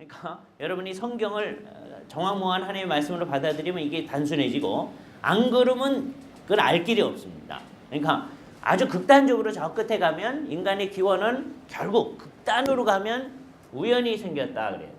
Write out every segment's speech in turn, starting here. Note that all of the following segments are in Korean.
그러니까 여러분이 성경을 정확무한 하나님의 말씀으로 받아들이면 이게 단순해지고 안 그러면 그걸 알 길이 없습니다. 그러니까 아주 극단적으로 저 끝에 가면 인간의 기원은 결국 극단으로 가면 우연히 생겼다 그래요.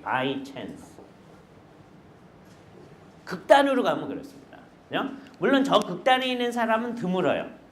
by chance. 극단으로 가면 그렇습니다. 물론 저 극단에 있는 사람은 드물어요.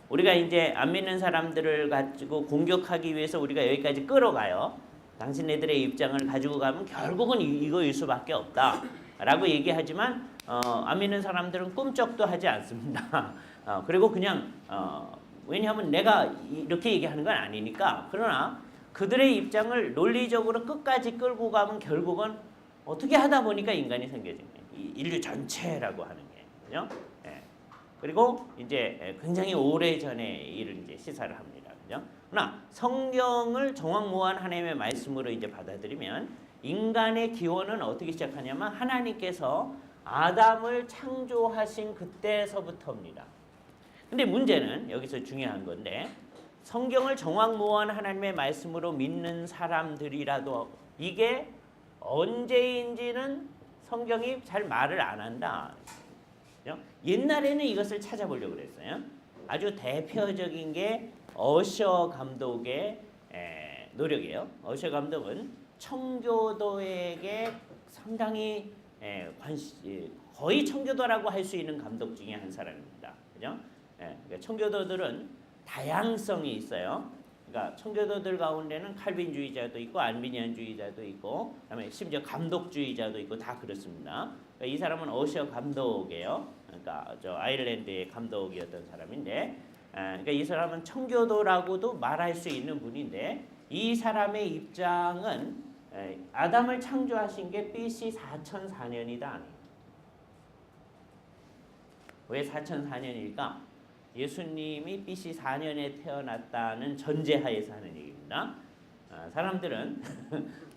우리가 이제 안 믿는 사람들을 가지고 공격하기 위해서 우리가 여기까지 끌어가요. 당신네들의 입장을 가지고 가면 결국은 이거일 수밖에 없다 라고 얘기하지만 안 믿는 사람들은 꿈쩍도 하지 않습니다. 그리고 그냥 왜냐하면 내가 이렇게 얘기하는 건 아니니까. 그러나 그들의 입장을 논리적으로 끝까지 끌고 가면 결국은 어떻게 하다 보니까 인간이 생겨진 거예요. 인류 전체라고 하는 게. 그죠? 예. 그리고 이제 굉장히 오래 전에 일을 이제 시사를 합니다. 그죠? 그러나 성경을 정확무한 하나님의 말씀으로 이제 받아들이면 인간의 기원은 어떻게 시작하냐면 하나님께서 아담을 창조하신 그때서부터입니다. 근데 문제는 여기서 중요한 건데 성경을 정확무한 하나님의 말씀으로 믿는 사람들이라도 이게 언제인지는 성경이 잘 말을 안 한다. 옛날에는 이것을 찾아보려고 그랬어요. 아주 대표적인 게 어셔 감독의 노력이에요. 어셔 감독은 청교도에게 상당히 거의 청교도라고 할 수 있는 감독 중에 한 사람입니다. 그죠? 그러니까 청교도들은 다양성이 있어요. 그러니까 청교도들 가운데는 칼빈주의자도 있고 알비니안주의자도 있고 그다음에 심지어 감독주의자도 있고 다 그렇습니다. 그러니까 이 사람은 어셔 감독이에요. 그러니까 저 아일랜드의 감독이었던 사람인데, 그러니까 이 사람은 청교도라고도 말할 수 있는 분인데 이 사람의 입장은 아담을 창조하신 게 BC 4004년이다. 왜 4004년일까? 예수님이 BC 4년에 태어났다는 전제하에서 하는 얘기입니다. 사람들은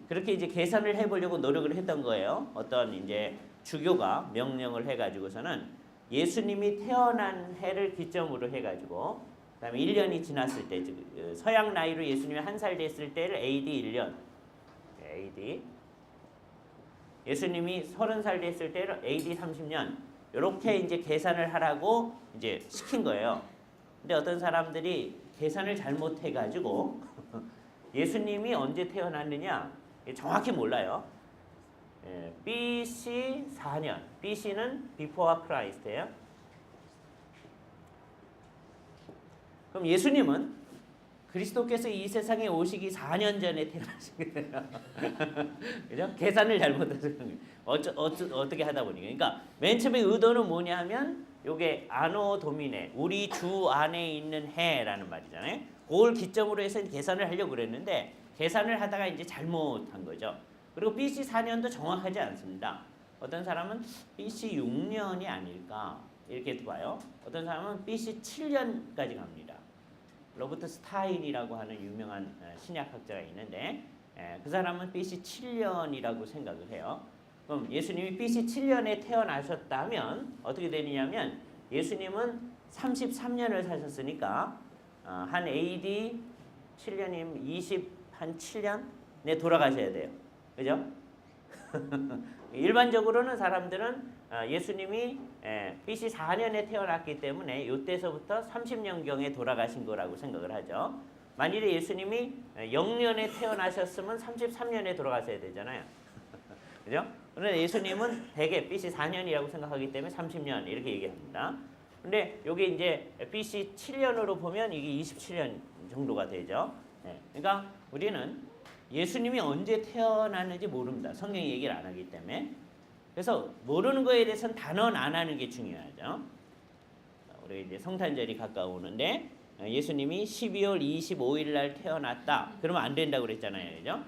그렇게 이제 계산을 해보려고 노력을 했던 거예요. 어떤 이제 주교가 명령을 해가지고서는 예수님이 태어난 해를 기점으로 해가지고 그다음에 1년이 지났을 때 서양 나이로 예수님이 1살 됐을 때를 AD 1년, AD 예수님이 30살 됐을 때를 AD 30년 이렇게 이제 계산을 하라고 이제 시킨 거예요. 근데 어떤 사람들이 계산을 잘못해가지고 예수님이 언제 태어났느냐 정확히 몰라요. BC 4년, BC는 Before Christ예요. 그럼 예수님은 그리스도께서 이 세상에 오시기 4년 전에 태어나신 거예요. 그죠? 계산을 잘못해서 어떻게 하다 보니까. 그러니까 맨 처음에 의도는 뭐냐 하면 요게 아노 도미네, 우리 주 안에 있는 해라는 말이잖아요. 그걸 기점으로 해서 계산을 하려고 그랬는데 계산을 하다가 이제 잘못한 거죠. 그리고 BC 4년도 정확하지 않습니다. 어떤 사람은 BC 6년이 아닐까 이렇게 봐요. 어떤 사람은 BC 7년까지 갑니다. 로버트 스타인이라고 하는 유명한 신약학자가 있는데 그 사람은 BC 7년이라고 생각을 해요. 그럼 예수님이 BC 7년에 태어나셨다면 어떻게 되느냐면 예수님은 33년을 사셨으니까 한 AD 7년이면 27년에 돌아가셔야 돼요. 그죠? 일반적으로는 사람들은 예수님이 BC 4년에 태어났기 때문에 이때서부터 30년경에 돌아가신 거라고 생각을 하죠. 만일에 예수님이 0년에 태어나셨으면 33년에 돌아가셔야 되잖아요. 그죠? 그런데 예수님은 대개 BC 4년이라고 생각하기 때문에 30년 이렇게 얘기합니다. 근데 이게 이제 BC 7년으로 보면 이게 27년 정도가 되죠. 그러니까 우리는 예수님이 언제 태어났는지 모릅니다. 성경이 얘기를 안 하기 때문에. 그래서 모르는 거에 대해서는 단언 안 하는 게 중요하죠. 우리 이제 성탄절이 가까우는데 예수님이 12월 25일 날 태어났다. 그러면 안 된다고 그랬잖아요. 그죠?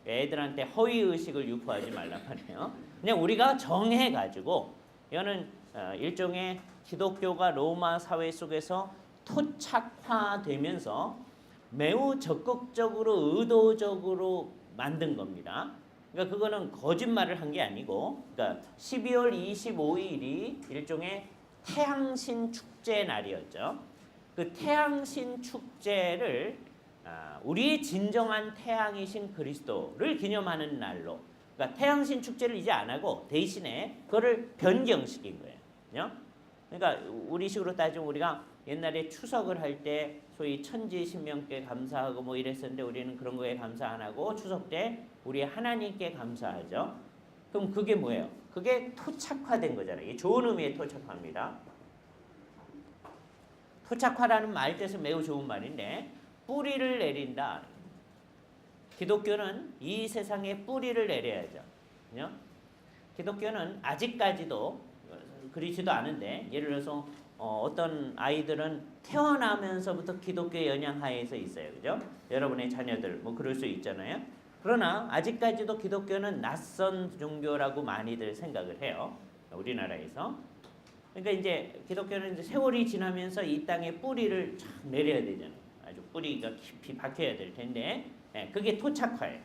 애들한테 허위 의식을 유포하지 말라고 하네요. 그냥 우리가 정해 가지고 이거는 일종의 기독교가 로마 사회 속에서 토착화되면서 매우 적극적으로 의도적으로 만든 겁니다. 그러니까 그거는 거짓말을 한 게 아니고, 그러니까 12월 25일이 일종의 태양신 축제 날이었죠. 그 태양신 축제를 우리의 진정한 태양이신 그리스도를 기념하는 날로, 그러니까 태양신 축제를 이제 안 하고 대신에 그거를 변경시킨 거예요. 그러니까 우리식으로 따지면 우리가 옛날에 추석을 할 때 소위 천지 신명께 감사하고 뭐 이랬었는데 우리는 그런 거에 감사 안 하고 추석 때 우리 하나님께 감사하죠. 그럼 그게 뭐예요? 그게 토착화된 거잖아요. 이게 좋은 의미의 토착화입니다. 토착화라는 말 뜻은 매우 좋은 말인데 뿌리를 내린다. 기독교는 이 세상에 뿌리를 내려야죠. 기독교는 아직까지도 그렇지도 않은데 예를 들어서 어떤 아이들은 태어나면서부터 기독교 영향하에서 있어요. 그죠? 여러분의 자녀들 뭐 그럴 수 있잖아요. 그러나 아직까지도 기독교는 낯선 종교라고 많이들 생각을 해요. 우리나라에서. 그러니까 이제 기독교는 이제 세월이 지나면서 이 땅에 뿌리를 쫙 내려야 되잖아요. 아주 뿌리가 깊이 박혀야 될 텐데 그게 토착화예요.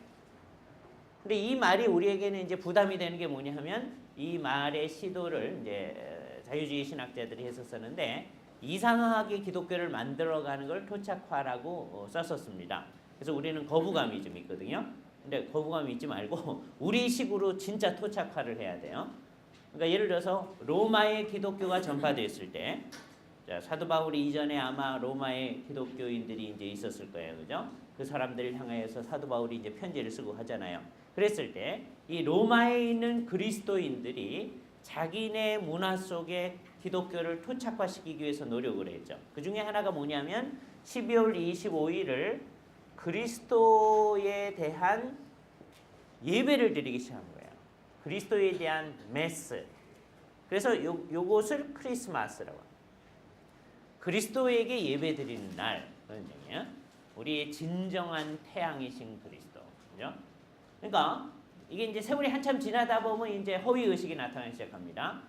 근데 이 말이 우리에게는 이제 부담이 되는 게 뭐냐 하면 이 말의 시도를 이제 자유주의 신학자들이 했었었는데 이상하게 기독교를 만들어가는 걸 토착화라고 썼었습니다. 그래서 우리는 거부감이 좀 있거든요. 근데 거부감이 있지 말고 우리식으로 진짜 토착화를 해야 돼요. 그러니까 예를 들어서 로마의 기독교가 전파됐을 때 사도 바울이 이전에 아마 로마의 기독교인들이 이제 있었을 거예요. 그죠? 그 사람들을 향하여서 사도 바울이 이제 편지를 쓰고 하잖아요. 그랬을 때 이 로마에 있는 그리스도인들이 자기네 문화 속에 기독교를 토착화시키기 위해서 노력을 했죠. 그 중에 하나가 뭐냐면 12월 25일을 그리스도에 대한 예배를 드리기 시작한 거예요. 그리스도에 대한 메스. 그래서 요것을 크리스마스라고 합니다. 그리스도에게 예배 드리는 날 그런 얘기예요. 우리의 진정한 태양이신 그리스도. 그죠? 그러니까 이게 이제 세월이 한참 지나다 보면 이제 허위 의식이 나타나기 시작합니다.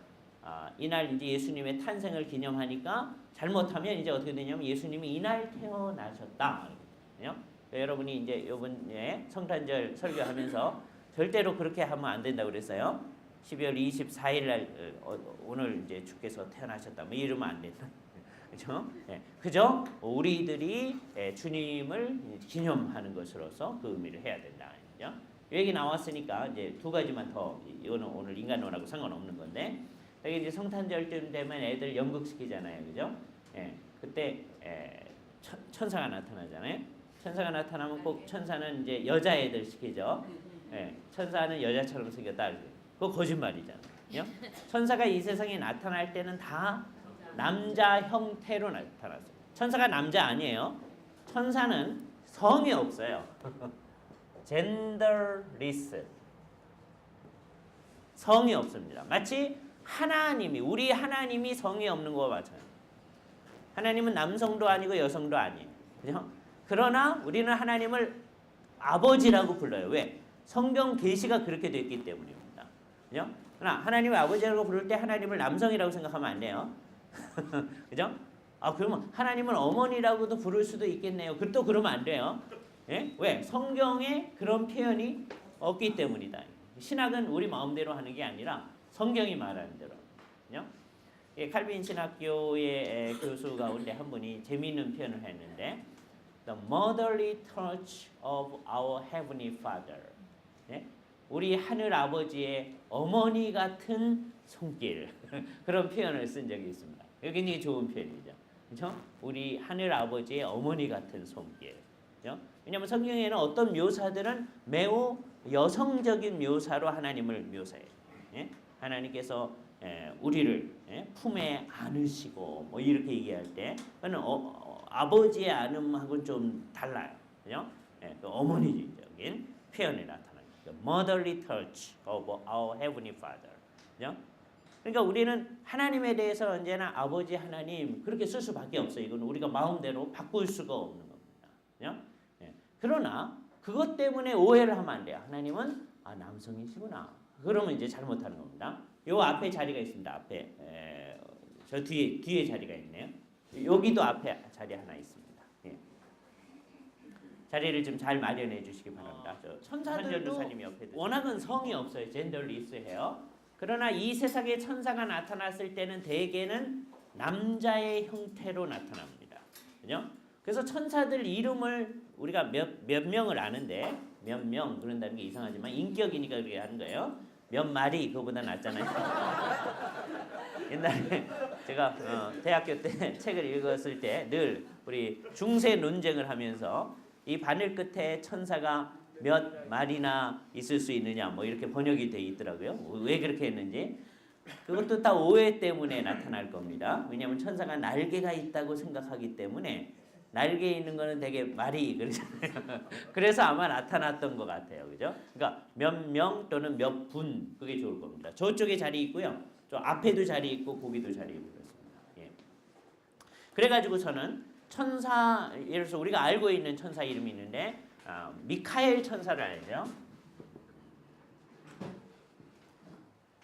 이날 이제 예수님의 탄생을 기념하니까 잘못하면 이제 어떻게 되냐면 예수님이 이날 태어나셨다. 여러분이 이제 이번에 성탄절 설교하면서 절대로 그렇게 하면 안 된다고 그랬어요. 12월 24일 날 오늘 이제 주께서 태어나셨다. 뭐 이러면 안 된다. 그죠? 그죠? 우리들이 주님을 기념하는 것으로서 그 의미를 해야 된다. 그죠? 여기 나왔으니까 이제 두 가지만 더 이거는 오늘 인간론하고 상관없는 건데 여기 이제 성탄절쯤 되면 애들 연극시키잖아요. 그죠? 그때 천사가 나타나잖아요. 천사가 나타나면 꼭 천사는 이제 여자애들 시키죠. 천사는 여자처럼 생겼다. 그거 거짓말이잖아요. 천사가 이 세상에 나타날 때는 다 남자 형태로 나타났어요. 천사가 남자 아니에요. 천사는 성이 없어요. 젠더리스. 성이 없습니다. 마치 하나님이 우리 하나님이 성이 없는 것과 마찬가지예요. 하나님은 남성도 아니고 여성도 아니에요. 그죠? 그러나 우리는 하나님을 아버지라고 불러요. 왜? 성경 계시가 그렇게 됐기 때문입니다. 그죠? 그러나 하나님을 아버지라고 부를 때 하나님을 남성이라고 생각하면 안 돼요. 그죠? 그러면 하나님을 어머니라고도 부를 수도 있겠네요. 또 그러면 안 돼요. 왜? 성경에 그런 표현이 없기 때문이다. 신학은 우리 마음대로 하는 게 아니라 성경이 말하는 대로. 그죠? 칼빈 신학교의 교수 가운데 한 분이 재미있는 표현을 했는데 The motherly touch of our heavenly Father. 우리 하늘 아버지의 어머니 같은 손길. 그런 표현을 쓴 적이 있습니다. 굉장히 좋은 표현이죠. 그렇죠? 우리 하늘 아버지의 어머니 같은 손길. 그렇죠? 왜냐하면 성경에는 어떤 묘사들은 매우 여성적인 묘사로 하나님을 묘사해요. 하나님께서 우리를 품에 안으시고 뭐 이렇게 얘기할 때 그는 아버지의 안음하고는 좀 달라요. 그죠? 그 어머니적인 표현이 나타나요. Motherly touch of our heavenly Father. 그죠? 그러니까 우리는 하나님에 대해서 언제나 아버지 하나님 그렇게 쓸 수밖에 없어요. 이건 우리가 마음대로 바꿀 수가 없는 겁니다. 그죠? 그러나 그것 때문에 오해를 하면 안 돼요. 하나님은 남성이시구나. 그러면 이제 잘못하는 겁니다. 요 앞에 자리가 있습니다. 앞에 저 뒤에 자리가 있네요. 여기도 앞에 자리 하나 있습니다. 자리를 좀 잘 마련해 주시기 바랍니다. 천사들도 워낙은 성이 없어요. 젠더리스해요. 그러나 이 세상에 천사가 나타났을 때는 대개는 남자의 형태로 나타납니다. 그죠? 그래서 천사들 이름을 우리가 몇 명을 아는데 몇 명 그런다는 게 이상하지만 인격이니까 그렇게 하는 거예요. 몇 마리 그거보다 낫잖아요. 옛날에 제가 대학교 때 책을 읽었을 때 늘 우리 중세 논쟁을 하면서 이 바늘 끝에 천사가 몇 마리나 있을 수 있느냐 뭐 이렇게 번역이 돼 있더라고요. 왜 그렇게 했는지 그것도 다 오해 때문에 나타날 겁니다. 왜냐하면 천사가 날개가 있다고 생각하기 때문에 날개 있는 거는 되게 말이 그러잖아요. 그래서 아마 나타났던 것 같아요. 그죠? 그러니까 몇 명 또는 몇 분 그게 좋을 겁니다. 저쪽에 자리 있고요. 저 앞에도 자리 있고 거기도 자리 있고 그렇습니다. 예. 그래가지고 저는 천사 예를 들어서 우리가 알고 있는 천사 이름이 있는데 미카엘 천사를 알죠?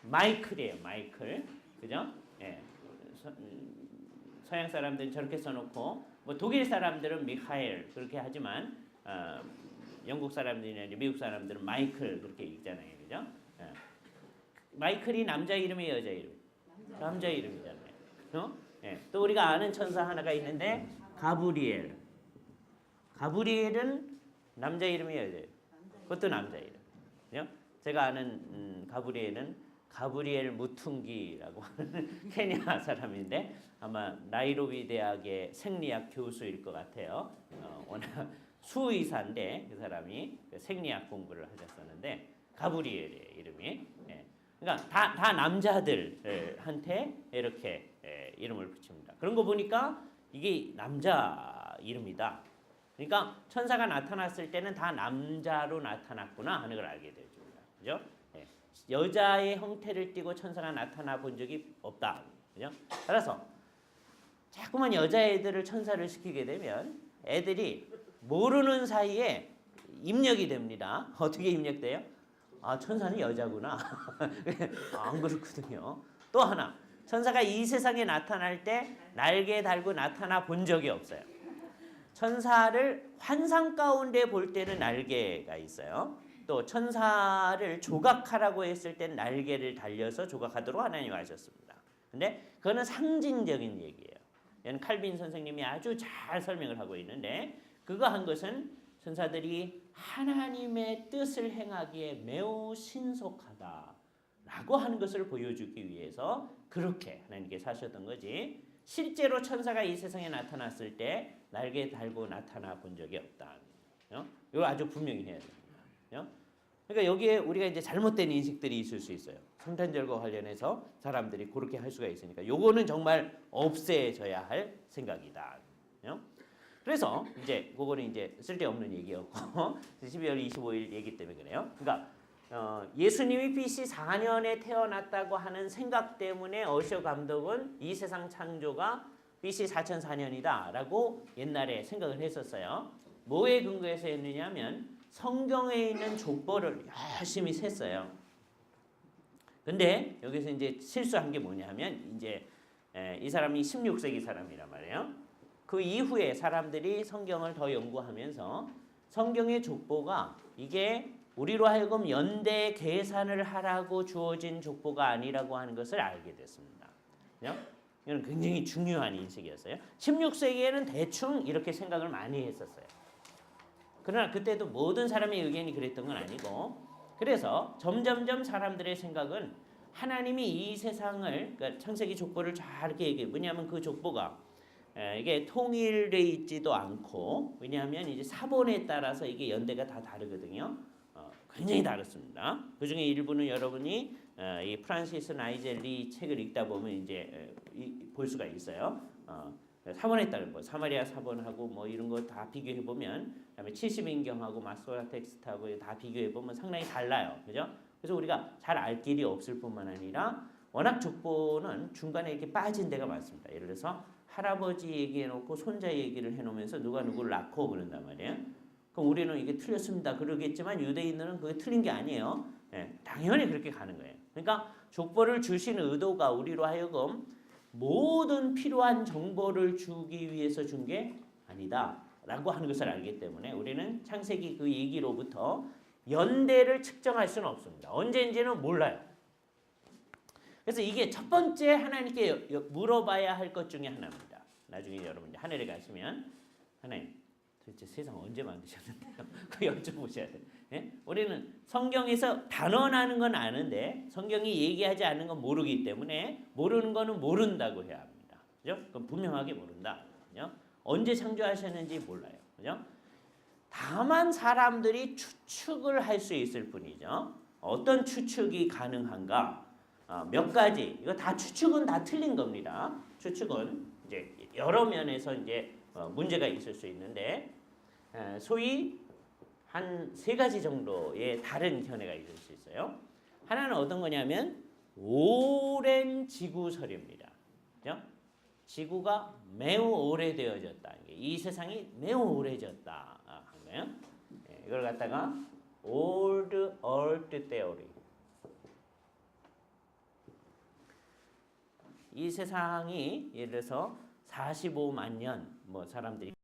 마이클이에요. 마이클. 그죠? 예. 서양 사람들은 저렇게 써놓고 뭐 독일 사람들은 미카엘 그렇게 하지만 영국 사람들이나 미국 사람들은 마이클 그렇게 읽잖아요. 그죠? 예. 마이클이 남자 이름이에요, 여자 이름? 남자 이름이잖아요. 예. 또 우리가 아는 천사 하나가 있는데 가브리엘. 가브리엘은 남자 이름이에요, 여자 이름? 그것도 남자 이름. 그죠? 제가 아는 가브리엘은 가브리엘 무퉁기라고 하는 케냐 사람인데 아마 나이로비 대학의 생리학 교수일 것 같아요. 워낙 수의사인데 그 사람이 생리학 공부를 하셨었는데 가브리엘의 이름이. 예. 그러니까 다 남자들한테 이렇게 이름을 붙입니다. 그런 거 보니까 이게 남자 이름이다. 그러니까 천사가 나타났을 때는 다 남자로 나타났구나 하는 걸 알게 되죠. 그죠? 예. 여자의 형태를 띠고 천사가 나타나 본 적이 없다. 그죠? 따라서 자꾸만 여자애들을 천사를 시키게 되면 애들이 모르는 사이에 입력이 됩니다. 어떻게 입력돼요? 아, 천사는 여자구나. 안 그렇거든요. 또 하나, 천사가 이 세상에 나타날 때 날개 달고 나타나 본 적이 없어요. 천사를 환상 가운데 볼 때는 날개가 있어요. 또 천사를 조각하라고 했을 땐 날개를 달려서 조각하도록 하나님 하셨습니다. 근데 그거는 상징적인 얘기예요. 얘는 칼빈 선생님이 아주 잘 설명을 하고 있는데 그거 한 것은 천사들이 하나님의 뜻을 행하기에 매우 신속하다라고 하는 것을 보여주기 위해서 그렇게 하나님께서 하셨던 거지. 실제로 천사가 이 세상에 나타났을 때 날개 달고 나타나 본 적이 없다. 이거 아주 분명히 해야 됩니다. 그러니까 여기에 우리가 이제 잘못된 인식들이 있을 수 있어요. 성탄절과 관련해서 사람들이 그렇게 할 수가 있으니까 요거는 정말 없애져야 할 생각이다. 그래서 이제 그거는 이제 쓸데없는 얘기였고 12월 25일 얘기 때문에 그래요. 그러니까 예수님이 BC 4년에 태어났다고 하는 생각 때문에 어셔 감독은 이 세상 창조가 BC 4004년이다라고 옛날에 생각을 했었어요. 뭐에 근거해서 했느냐면 성경에 있는 족보를 열심히 셌어요. 근데 여기서 이제 실수한 게 뭐냐면 이제 이 사람이 16세기 사람이란 말이에요. 그 이후에 사람들이 성경을 더 연구하면서 성경의 족보가 이게 우리로 하여금 연대 계산을 하라고 주어진 족보가 아니라고 하는 것을 알게 됐습니다. 이건 굉장히 중요한 인식이었어요. 16세기에는 대충 이렇게 생각을 많이 했었어요. 그러나 그때도 모든 사람의 의견이 그랬던 건 아니고 그래서 점점점 사람들의 생각은 하나님이 이 세상을 그러니까 창세기 족보를 잘 이렇게 얘기해요. 왜냐하면 그 족보가 이게 통일돼 있지도 않고 왜냐하면 이제 사본에 따라서 이게 연대가 다 다르거든요. 굉장히 다릅니다. 그 중에 일부는 여러분이 이 프란시스 나이젤리 책을 읽다 보면 이제 볼 수가 있어요. 사본에 따른 뭐 사마리아 사본하고 뭐 이런 거 다 비교해 보면 그다음에 70인경하고 마소라 텍스트하고 다 비교해 보면 상당히 달라요. 그죠? 그래서 우리가 잘 알 길이 없을 뿐만 아니라 워낙 족보는 중간에 이렇게 빠진 데가 많습니다. 예를 들어서 할아버지 얘기해 놓고 손자 얘기를 해 놓으면서 누가 누구를 낳고 그런단 말이에요. 그럼 우리는 이게 틀렸습니다. 그러겠지만 유대인들은 그게 틀린 게 아니에요. 당연히 그렇게 가는 거예요. 그러니까 족보를 주신 의도가 우리로 하여금 모든 필요한 정보를 주기 위해서 준 게 아니다라고 하는 것을 알기 때문에 우리는 창세기 그 얘기로부터 연대를 측정할 수는 없습니다. 언제인지는 몰라요. 그래서 이게 첫 번째 하나님께 물어봐야 할 것 중에 하나입니다. 나중에 여러분 하늘에 가시면 하나님, 도대체 세상 언제 만드셨는데요? 그 여쭤보셔야 돼요. 예? 우리는 성경에서 단언하는 건 아는데 성경이 얘기하지 않는 건 모르기 때문에 모르는 거는 모른다고 해야 합니다. 그죠? 그럼 분명하게 모른다. 그죠? 언제 창조하셨는지 몰라요. 그죠? 다만 사람들이 추측을 할 수 있을 뿐이죠. 어떤 추측이 가능한가? 몇 가지. 이거 다 추측은 다 틀린 겁니다. 추측은 이제 여러 면에서 이제 문제가 있을 수 있는데 소위 한 세 가지 정도의 다른 견해가 있을 수 있어요. 하나는 어떤 거냐면 오랜 지구설입니다. 그죠? 지구가 매우 오래되어졌다. 이 세상이 매우 오래졌다 한 거예요. 이걸 갖다가 Old Earth Theory. 이 세상이 예를 들어서 45만 년 뭐 사람들이